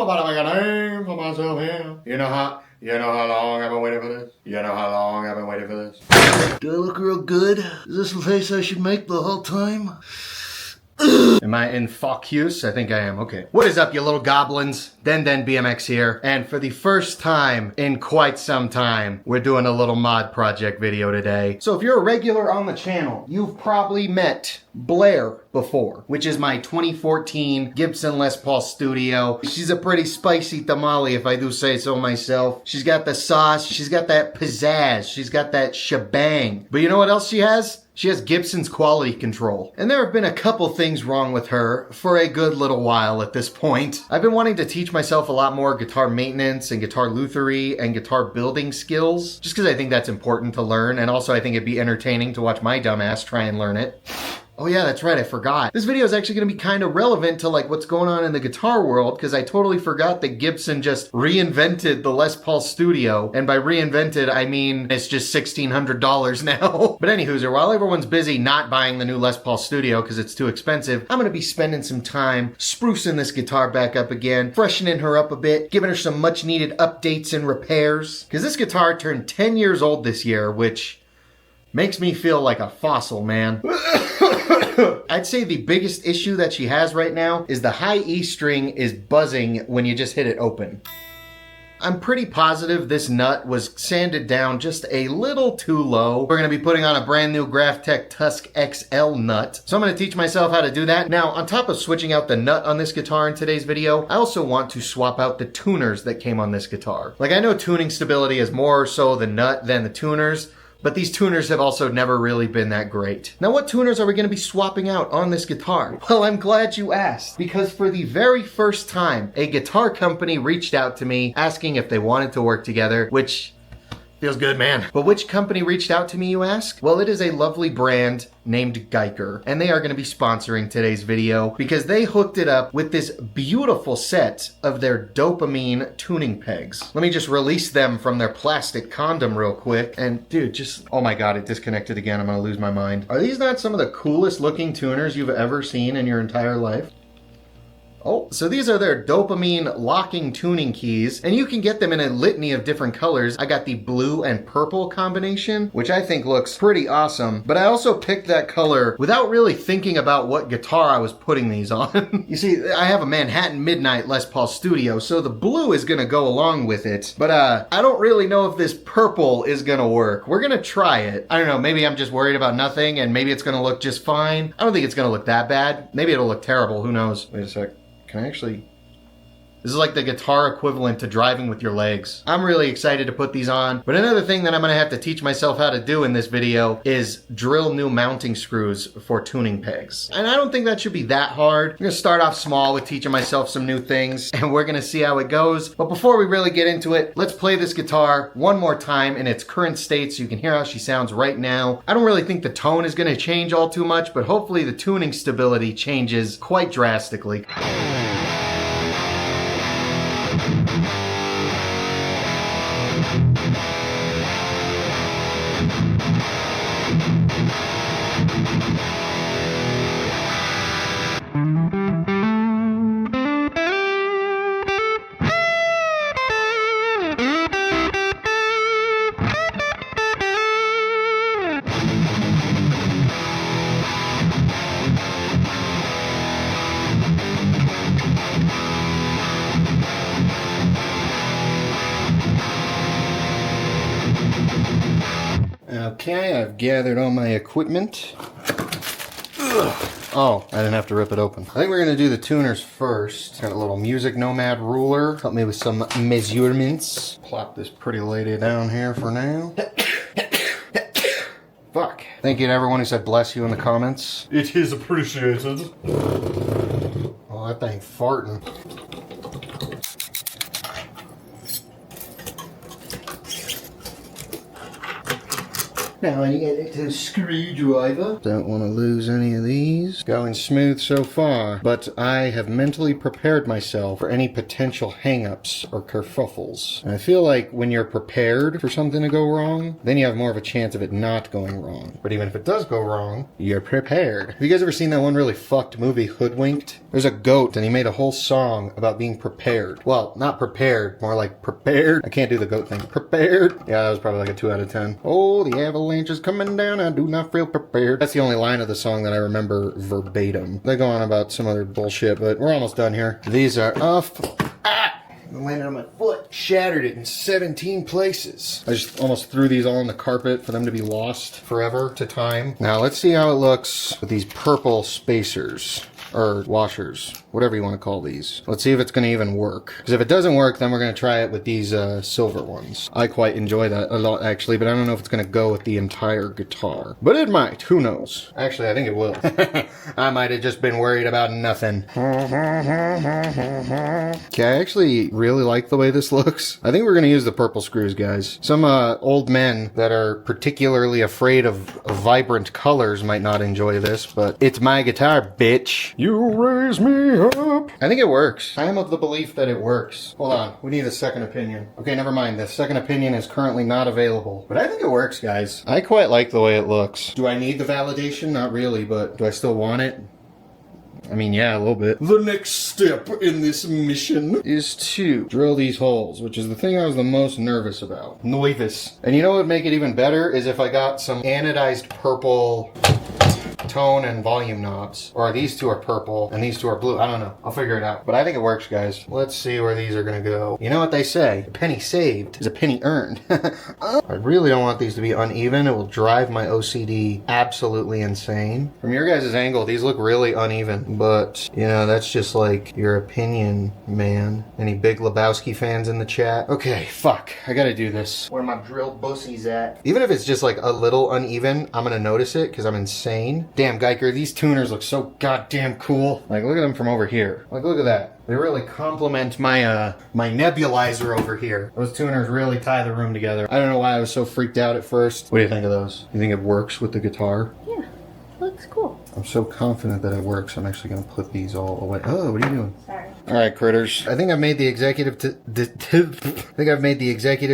But I got a name for myself here. You know how long I've been waiting for this? You know how long I've been waiting for this? Do I look real good? Is this the face I should make the whole time? Am I in focus? I think I am. Okay. What is up, you little goblins? DendenBMX here. And for the first time in quite some time, we're doing a little mod project video today. So if you're a regular on the channel, you've probably met Blair before, which is my 2014 Gibson Les Paul Studio. She's a pretty spicy tamale, if I do say so myself. She's got the sauce. She's got that pizzazz. She's got that shebang. But you know what else she has? She has Gibson's quality control. And there have been a couple things wrong with her for a good little while at this point. I've been wanting to teach myself a lot more guitar maintenance and guitar lutherie and guitar building skills, just because I think that's important to learn, and also I think it'd be entertaining to watch my dumbass try and learn it. Oh yeah, that's right, I forgot. This video is actually going to be kind of relevant to like what's going on in the guitar world, because I totally forgot that Gibson just reinvented the Les Paul Studio. And by reinvented, I mean it's just $1,600 now. But anywho, while everyone's busy not buying the new Les Paul Studio because it's too expensive, I'm going to be spending some time sprucing this guitar back up again, freshening her up a bit, giving her some much needed updates and repairs. Because this guitar turned 10 years old this year, which makes me feel like a fossil, man. I'd say the biggest issue that she has right now is the high E string is buzzing when you just hit it open. I'm pretty positive this nut was sanded down just a little too low. We're going to be putting on a brand new Graphtech Tusq XL nut. So I'm going to teach myself how to do that. Now, on top of switching out the nut on this guitar in today's video, I also want to swap out the tuners that came on this guitar. Like, I know tuning stability is more so the nut than the tuners, but these tuners have also never really been that great. Now, what tuners are we going to be swapping out on this guitar? Well, I'm glad you asked, because for the very first time, a guitar company reached out to me asking if they wanted to work together, which feels good, man. But which company reached out to me, you ask? Well, it is a lovely brand named Guyker, and they are going to be sponsoring today's video because they hooked it up with this beautiful set of their DOPAMINE tuning pegs. Let me just release them from their plastic condom real quick. And dude, just, oh my God, it disconnected again. I'm going to lose my mind. Are these not some of the coolest looking tuners you've ever seen in your entire life? Oh, so these are their DOPAMINE locking tuning keys, and you can get them in a litany of different colors. I got the blue and purple combination, which I think looks pretty awesome, but I also picked that color without really thinking about what guitar I was putting these on. You see, I have a Manhattan Midnight Les Paul Studio, so the blue is gonna go along with it, but I don't really know if this purple is gonna work. We're gonna try it. I don't know, maybe I'm just worried about nothing, and maybe it's gonna look just fine. I don't think it's gonna look that bad. Maybe it'll look terrible, who knows? Wait a sec. Can I actually... This is like the guitar equivalent to driving with your legs. I'm really excited to put these on. But another thing that I'm going to have to teach myself how to do in this video is drill new mounting screws for tuning pegs. And I don't think that should be that hard. I'm going to start off small with teaching myself some new things, and we're going to see how it goes. But before we really get into it, let's play this guitar one more time in its current state so you can hear how she sounds right now. I don't really think the tone is going to change all too much, but hopefully the tuning stability changes quite drastically. Okay, I've gathered all my equipment. Ugh. Oh, I didn't have to rip it open. I think we're gonna do the tuners first. Got a little Music Nomad ruler. Help me with some measurements. Plop this pretty lady down here for now. Fuck. Thank you to everyone who said bless you in the comments. It is appreciated. Oh, that thing farting. Now I get a screwdriver. Don't want to lose any of these. Going smooth so far, but I have mentally prepared myself for any potential hang-ups or kerfuffles. And I feel like when you're prepared for something to go wrong, then you have more of a chance of it not going wrong. But even if it does go wrong, you're prepared. Have you guys ever seen that one really fucked movie, Hoodwinked? There's a goat and he made a whole song about being prepared. Well, not prepared, more like prepared. I can't do the goat thing. Prepared? Yeah, that was probably like a 2 out of 10. Oh, the avalanche is coming down. I do not feel prepared. That's the only line of the song that I remember verbatim. They go on about some other bullshit, but we're almost done here. These are off. Ah! I landed on my foot. Shattered it in 17 places. I just almost threw these all on the carpet for them to be lost forever to time. Now let's see how it looks with these purple spacers. Or washers, whatever you want to call these. Let's see if it's going to even work. Because if it doesn't work, then we're going to try it with these silver ones. I quite enjoy that a lot, actually, but I don't know if it's going to go with the entire guitar. But it might. Who knows? Actually, I think it will. I might have just been worried about nothing. Okay, I actually really like the way this looks. I think we're going to use the purple screws, guys. Some old men that are particularly afraid of vibrant colors might not enjoy this, but it's my guitar, bitch. You raise me up. I think it works. I am of the belief that it works. Hold on. We need a second opinion. Okay, never mind. The second opinion is currently not available. But I think it works, guys. I quite like the way it looks. Do I need the validation? Not really, but do I still want it? I mean, yeah, a little bit. The next step in this mission is to drill these holes, which is the thing I was the most nervous about. Nervous. And you know what would make it even better is if I got some anodized purple tone and volume knobs. Or these two are purple and these two are blue. I don't know. I'll figure it out. But I think it works, guys. Let's see where these are going to go. You know what they say? A penny saved is a penny earned. I really don't want these to be uneven. It will drive my OCD absolutely insane. From your guys' angle, these look really uneven. But, you know, that's just like your opinion, man. Any Big Lebowski fans in the chat? Okay, fuck. I gotta do this. Where my drilled bussies at? Even if it's just like a little uneven, I'm gonna notice it because I'm insane. Damn, Guyker, these tuners look so goddamn cool. Like, look at them from over here. Like, look at that. They really complement my my nebulizer over here. Those tuners really tie the room together. I don't know why I was so freaked out at first. What do you think of those? You think it works with the guitar? Yeah, looks cool. I'm so confident that it works. I'm actually going to put these all away. Oh, what are you doing? Sorry. All right, critters. I think I've made the executive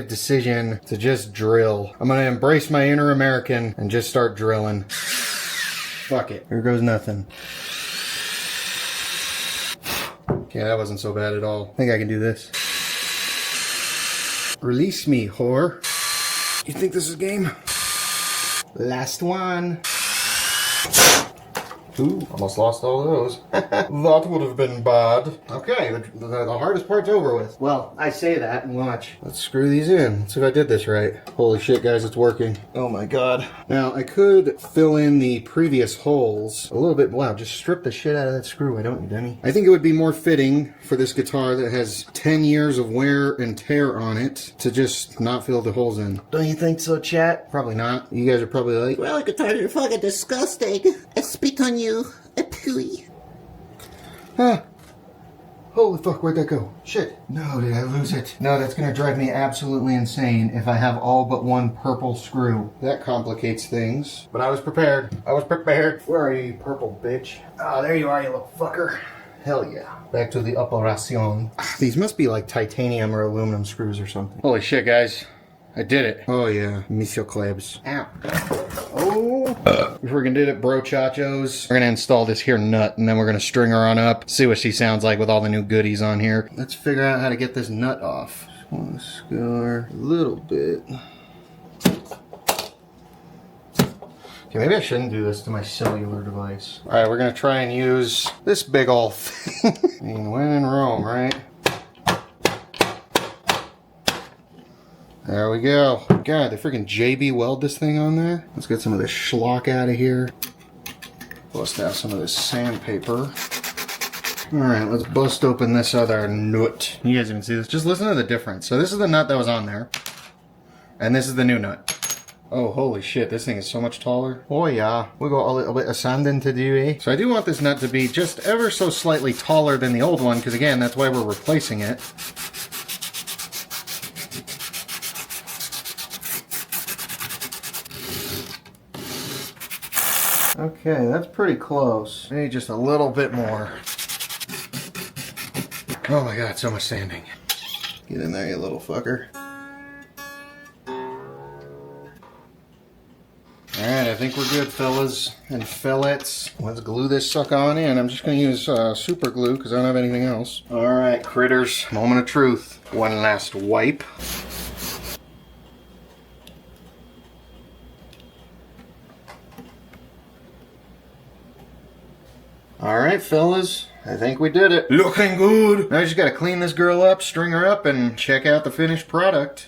decision to just drill. I'm going to embrace my inner American and just start drilling. Fuck it. Here goes nothing. Yeah, that wasn't so bad at all. I think I can do this. Release me, whore. You think this is game? Last one. Ooh, almost lost all of those. That would have been bad. Okay, the hardest part's over with. Well, I say that and watch. Let's screw these in. Let's see if I did this right. Holy shit, guys, it's working. Oh my god. Now, I could fill in the previous holes a little bit. Wow, just strip the shit out of that screw, why don't you, Denny? I think it would be more fitting for this guitar that has 10 years of wear and tear on it to just not fill the holes in. Don't you think so, chat? Probably not. You guys are probably like, Well, guitars are fucking disgusting. I spit on you. A pooey. ah. Holy fuck, where'd that go? Shit. No, did I lose it? No, that's gonna drive me absolutely insane if I have all but one purple screw. That complicates things. But I was prepared. I was prepared. Where are you, you purple bitch? Oh, there you are, you little fucker. Hell yeah. Back to the operation. These must be like titanium or aluminum screws or something. Holy shit, guys. I did it. Oh yeah, Monsieur Klebs. Ow. Oh. We freaking did it, bro chachos. We're gonna install this here nut and then we're gonna string her on up. See what she sounds like with all the new goodies on here. Let's figure out how to get this nut off. Just wanna score a little bit. Okay, maybe I shouldn't do this to my cellular device. Alright, we're gonna try and use this big ol' thing. I mean, when in Rome, right? There we go. God, they freaking JB weld this thing on there. Let's get some of this schlock out of here. Bust out some of this sandpaper. Alright, let's bust open this other nut. You guys can see this. Just listen to the difference. So this is the nut that was on there. And this is the new nut. Oh, holy shit, this thing is so much taller. Oh yeah, we got a little bit of sanding to do, eh? So I do want this nut to be just ever so slightly taller than the old one, because again, that's why we're replacing it. Okay, that's pretty close. Maybe just a little bit more. Oh my god, so much sanding. Get in there, you little fucker. Alright, I think we're good, fellas and fillets. Let's glue this sucker on in. I'm just going to use super glue because I don't have anything else. Alright, critters. Moment of truth. One last wipe. Alright, fellas. I think we did it. Looking good. Now I just got to clean this girl up, string her up, and check out the finished product.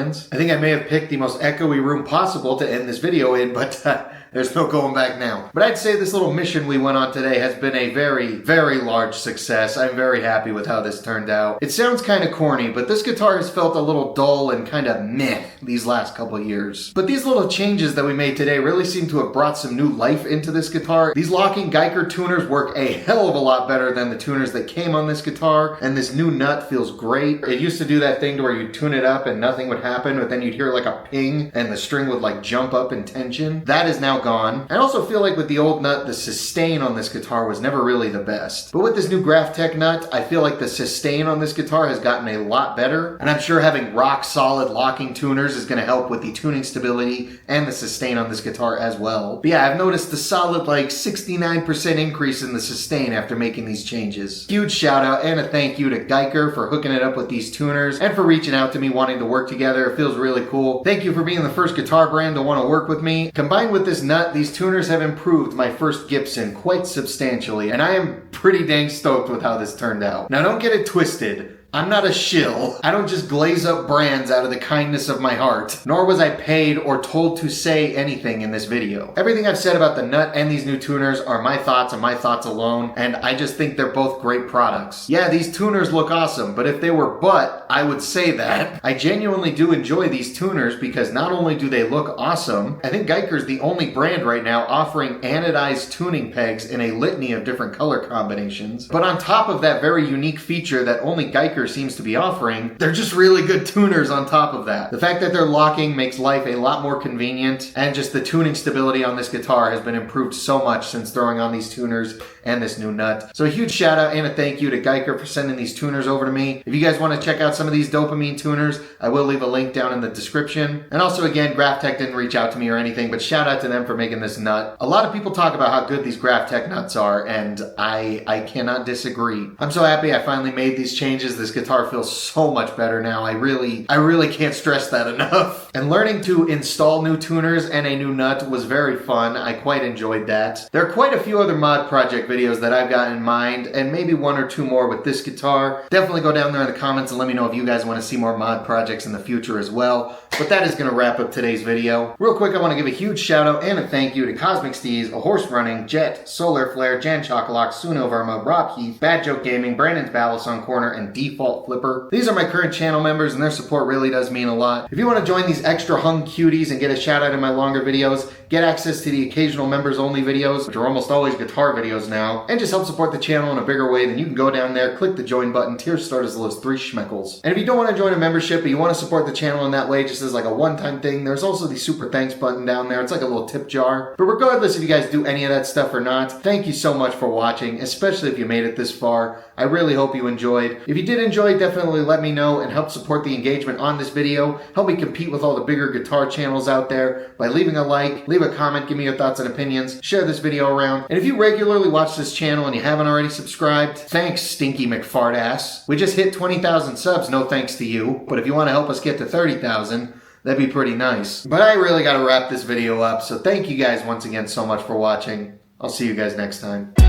brands. I think I may have picked the most echoey room possible to end this video in, but there's no going back now. But I'd say this little mission we went on today has been a very, very large success. I'm very happy with how this turned out. It sounds kind of corny, but this guitar has felt a little dull and kind of meh these last couple years. But these little changes that we made today really seem to have brought some new life into this guitar. These locking Guyker tuners work a hell of a lot better than the tuners that came on this guitar, and this new nut feels great. It used to do that thing to where you'd tune it up and nothing would happen, but then you'd hear like a ping and the string would like jump up in tension. That is now gone. I also feel like with the old nut, the sustain on this guitar was never really the best. But with this new Graphtech nut, I feel like the sustain on this guitar has gotten a lot better, and I'm sure having rock solid locking tuners is going to help with the tuning stability and the sustain on this guitar as well. But yeah, I've noticed a solid like 69% increase in the sustain after making these changes. Huge shout out and a thank you to Guyker for hooking it up with these tuners and for reaching out to me wanting to work together. It feels really cool. Thank you for being the first guitar brand to want to work with me. Combined with this nut, these tuners have improved my first Gibson quite substantially, and I am pretty dang stoked with how this turned out. Now don't get it twisted. I'm not a shill. I don't just glaze up brands out of the kindness of my heart, nor was I paid or told to say anything in this video. Everything I've said about the nut and these new tuners are my thoughts and my thoughts alone, and I just think they're both great products. Yeah, these tuners look awesome, but if they were butt, I would say that. I genuinely do enjoy these tuners because not only do they look awesome, I think Guyker's the only brand right now offering anodized tuning pegs in a litany of different color combinations. But on top of that very unique feature that only Guyker seems to be offering, they're just really good tuners on top of that. The fact that they're locking makes life a lot more convenient, and just the tuning stability on this guitar has been improved so much since throwing on these tuners and this new nut. So a huge shout out and a thank you to Guyker for sending these tuners over to me. If you guys want to check out some of these DOPAMINE tuners, I will leave a link down in the description. And also again, Graphtech didn't reach out to me or anything, but shout out to them for making this nut. A lot of people talk about how good these Graphtech nuts are, and I cannot disagree. I'm so happy I finally made these changes. This guitar feels so much better now. I really can't stress that enough. And learning to install new tuners and a new nut was very fun. I quite enjoyed that. There are quite a few other mod project videos that I've got in mind, and maybe one or two more with this guitar. Definitely go down there in the comments and let me know if you guys want to see more mod projects in the future as well. But that is going to wrap up today's video. Real quick, I want to give a huge shout out and a thank you to Cosmic Steez, A Horse Running, Jet, Solar Flare, Jan Chocolate, Suno Verma, Rob Heath, Bad Joke Gaming, Brandon's Ballast on Corner, and Default Flipper. These are my current channel members, and their support really does mean a lot. If you want to join these extra hung cuties and get a shout out in my longer videos, get access to the occasional members only videos, which are almost always guitar videos now, and just help support the channel in a bigger way, then you can go down there, click the join button. Tiers start as low as 3 schmeckles. And if you don't want to join a membership, but you want to support the channel in that way, just as like a one-time thing, there's also the super thanks button down there. It's like a little tip jar. But regardless if you guys do any of that stuff or not, thank you so much for watching, especially if you made it this far. I really hope you enjoyed. If you did enjoy, definitely let me know and help support the engagement on this video. Help me compete with all the bigger guitar channels out there by leaving a like, leave a comment, give me your thoughts and opinions, share this video around. And if you regularly watch this channel and you haven't already subscribed, thanks, stinky McFart ass. We just hit 20,000 subs, no thanks to you. But if you want to help us get to 30,000, that'd be pretty nice. But I really got to wrap this video up, so thank you guys once again so much for watching. I'll see you guys next time.